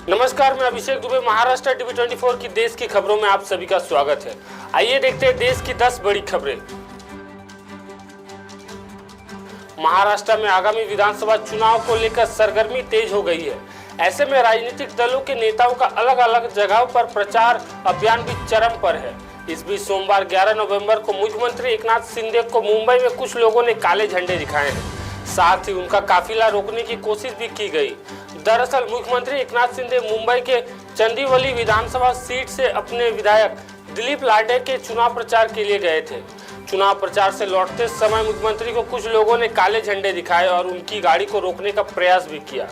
नमस्कार, मैं अभिषेक दुबे। महाराष्ट्र टीवी 24 की देश की खबरों में आप सभी का स्वागत है। आइए देखते हैं देश की 10 बड़ी खबरें। महाराष्ट्र में आगामी विधानसभा चुनाव को लेकर सरगर्मी तेज हो गई है। ऐसे में राजनीतिक दलों के नेताओं का अलग अलग जगहों पर प्रचार अभियान भी चरम पर है। इस बीच सोमवार 11 नवंबर को मुख्यमंत्री एकनाथ शिंदे को मुंबई में कुछ लोगों ने काले झंडे दिखाए हैं। साथ ही उनका काफिला रोकने की कोशिश भी की गई। दरअसल मुख्यमंत्री एकनाथ शिंदे मुंबई के चंदीवली विधानसभा सीट से अपने विधायक दिलीप लाडे के चुनाव प्रचार के लिए गए थे। चुनाव प्रचार से लौटते समय मुख्यमंत्री को कुछ लोगों ने काले झंडे दिखाए और उनकी गाड़ी को रोकने का प्रयास भी किया।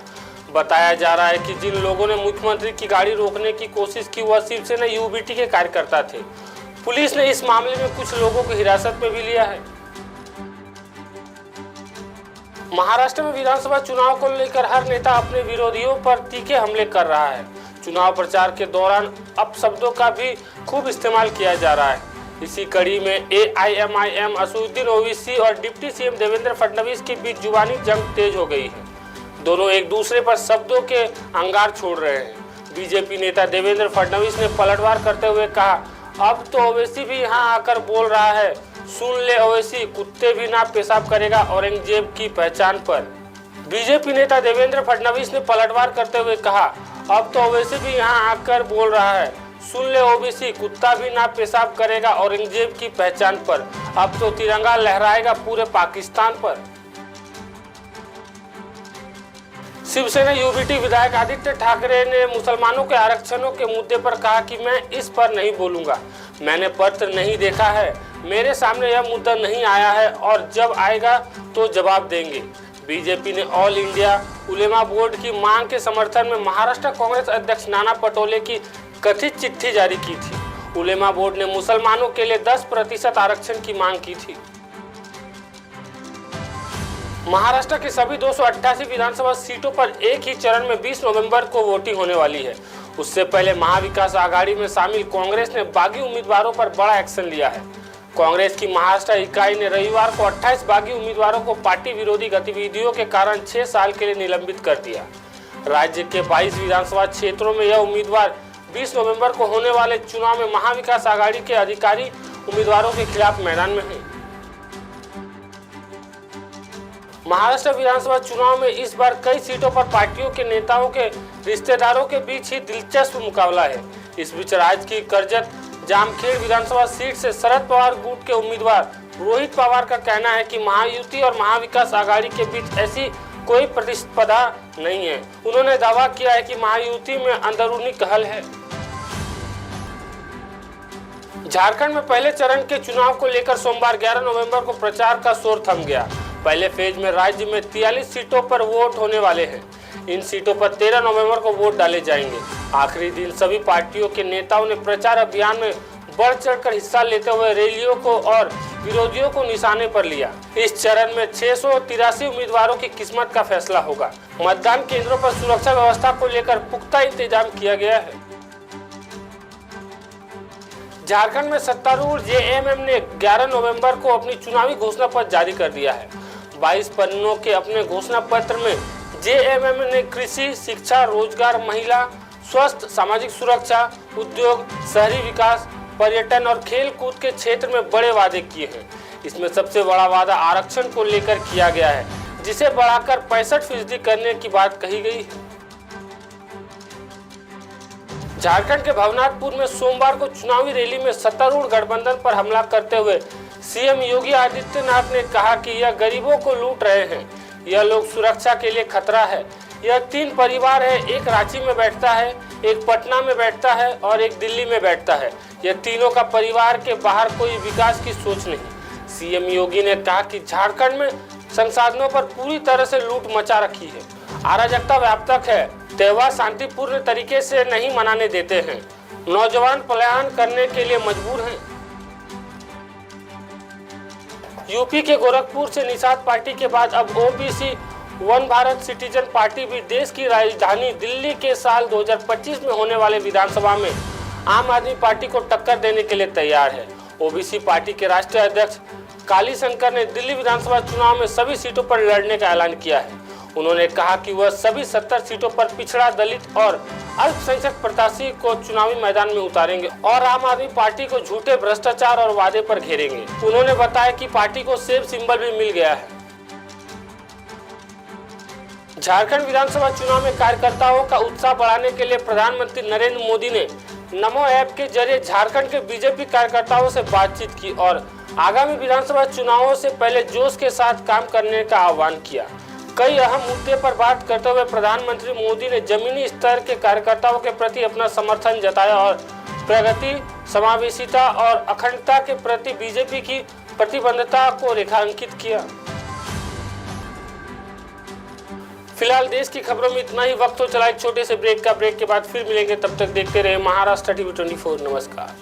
बताया जा रहा है कि जिन लोगों ने मुख्यमंत्री की गाड़ी रोकने की कोशिश की वह शिवसेना यूबीटी के कार्यकर्ता थे। पुलिस ने इस मामले में कुछ लोगों को हिरासत में भी लिया है। महाराष्ट्र में विधानसभा चुनाव को लेकर हर नेता अपने विरोधियों पर तीखे हमले कर रहा है। चुनाव प्रचार के दौरान अपशब्दों का भी खूब इस्तेमाल किया जा रहा है। इसी कड़ी में एआईएमआईएम, असदुद्दीन ओवैसी और डिप्टी सीएम देवेंद्र फडणवीस के बीच जुबानी जंग तेज हो गई है। दोनों एक दूसरे पर शब्दों के अंगार छोड़ रहे हैं। बीजेपी नेता देवेंद्र फडणवीस ने पलटवार करते हुए कहा, अब तो ओवैसी भी यहाँ आकर बोल रहा है, सुन ले ओवैसी, कुत्ते भी ना पेशाब करेगा औरंगजेब की पहचान पर। बीजेपी नेता देवेंद्र फडणवीस ने पलटवार करते हुए कहा, अब तो ओवैसी भी यहाँ आकर बोल रहा है, सुन ले ओवैसी, कुत्ता भी ना पेशाब करेगा औरंगजेब की पहचान पर। अब तो तिरंगा लहराएगा पूरे पाकिस्तान पर। शिवसेना यूबीटी विधायक आदित्य ठाकरे ने मुसलमानों के आरक्षणों के मुद्दे पर कहा कि मैं इस पर नहीं बोलूंगा। मैंने पत्र नहीं देखा है, मेरे सामने यह मुद्दा नहीं आया है और जब आएगा तो जवाब देंगे। बीजेपी ने ऑल इंडिया उलेमा बोर्ड की मांग के समर्थन में महाराष्ट्र कांग्रेस अध्यक्ष नाना पटोले की कथित चिट्ठी जारी की थी। उलेमा बोर्ड ने मुसलमानों के लिए 10% आरक्षण की मांग की थी। महाराष्ट्र की सभी 288 विधानसभा सीटों पर एक ही चरण में 20 नवंबर को वोटिंग होने वाली है। उससे पहले महाविकास आघाड़ी में शामिल कांग्रेस ने बागी उम्मीदवारों पर बड़ा एक्शन लिया है। कांग्रेस की महाराष्ट्र इकाई ने रविवार को 28 बागी उम्मीदवारों को पार्टी विरोधी गतिविधियों के कारण 6 साल के लिए निलंबित कर दिया। राज्य के 22 विधानसभा क्षेत्रों में यह उम्मीदवार 20 नवंबर को होने वाले चुनाव में महाविकास आघाड़ी के अधिकारी उम्मीदवारों के खिलाफ मैदान में है। महाराष्ट्र विधानसभा चुनाव में इस बार कई सीटों पर पार्टियों के नेताओं के रिश्तेदारों के बीच ही दिलचस्प मुकाबला है। इस बीच राज्य की कर्जत जामखेड़ विधानसभा सीट से शरद पवार गुट के उम्मीदवार रोहित पवार का कहना है कि महायुति और महाविकास आघाड़ी के बीच ऐसी कोई प्रतिस्पर्धा नहीं है। उन्होंने दावा किया है कि महायुति में अंदरूनी कहल है। झारखंड में पहले चरण के चुनाव को लेकर सोमवार 11 नवंबर को प्रचार का शोर थम गया। पहले फेज में राज्य में 43 सीटों पर वोट होने वाले हैं। इन सीटों पर 13 नवंबर को वोट डाले जाएंगे। आखिरी दिन सभी पार्टियों के नेताओं ने प्रचार अभियान में बढ़ चढ़कर हिस्सा लेते हुए रैलियों को और विरोधियों को निशाने पर लिया। इस चरण में 683 उम्मीदवारों की किस्मत का फैसला होगा। मतदान केंद्रों पर सुरक्षा व्यवस्था को लेकर पुख्ता इंतजाम किया गया है। झारखंड में सत्तारूढ़ जेएमएम ने 11 नवंबर को अपनी चुनावी घोषणा पत्र जारी कर दिया है। 22 पन्नों के अपने घोषणा पत्र में जेएमएम ने कृषि, शिक्षा, रोजगार, महिला, स्वास्थ्य, सामाजिक सुरक्षा, उद्योग, शहरी विकास, पर्यटन और खेल कूद के क्षेत्र में बड़े वादे किए हैं। इसमें सबसे बड़ा वादा आरक्षण को लेकर किया गया है, जिसे बढ़ाकर 65% करने की बात कही गई है। झारखंड के भवनाथपुर में सोमवार को चुनावी रैली में सत्तारूढ़ गठबंधन पर हमला करते हुए सीएम योगी आदित्यनाथ ने कहा कि यह गरीबों को लूट रहे हैं, यह लोग सुरक्षा के लिए खतरा है। यह 3 परिवार है, एक रांची में बैठता है, एक पटना में बैठता है और एक दिल्ली में बैठता है। यह तीनों का परिवार के बाहर कोई विकास की सोच नहीं। सीएम योगी ने कहा कि झारखंड में संसाधनों पर पूरी तरह से लूट मचा रखी है, अराजकता व्यापक है, त्योहार शांतिपूर्ण तरीके से नहीं मनाने देते हैं, नौजवान पलायन करने के लिए मजबूर हैं। यूपी के गोरखपुर से निषाद पार्टी के बाद अब OBC one Bharat citizen party भी देश की राजधानी दिल्ली के साल 2025 में होने वाले विधानसभा में आम आदमी पार्टी को टक्कर देने के लिए तैयार है। ओबीसी पार्टी के राष्ट्रीय अध्यक्ष काली शंकर ने दिल्ली विधानसभा चुनाव में सभी सीटों पर लड़ने का ऐलान किया है। उन्होंने कहा कि वह सभी 70 सीटों पर पिछड़ा, दलित और अल्पसंख्यक प्रत्याशी को चुनावी मैदान में उतारेंगे और आम आदमी पार्टी को झूठे भ्रष्टाचार और वादे पर घेरेंगे। उन्होंने बताया कि पार्टी को सेब सिंबल भी मिल गया है। झारखंड विधानसभा चुनाव में कार्यकर्ताओं का उत्साह बढ़ाने के लिए प्रधानमंत्री नरेंद्र मोदी ने नमो ऐप के जरिए झारखंड के बीजेपी कार्यकर्ताओं से बातचीत की और आगामी विधानसभा चुनावों से पहले जोश के साथ काम करने का आह्वान किया। कई अहम मुद्दे पर बात करते हुए प्रधानमंत्री मोदी ने जमीनी स्तर के कार्यकर्ताओं के प्रति अपना समर्थन जताया और प्रगति, समावेशिता और अखंडता के प्रति बीजेपी की प्रतिबद्धता को रेखांकित किया। फिलहाल देश की खबरों में इतना ही। वक्त हो चला एक छोटे से ब्रेक का। ब्रेक के बाद फिर मिलेंगे, तब तक देखते रहे महाराष्ट्र टीवी 24। नमस्कार।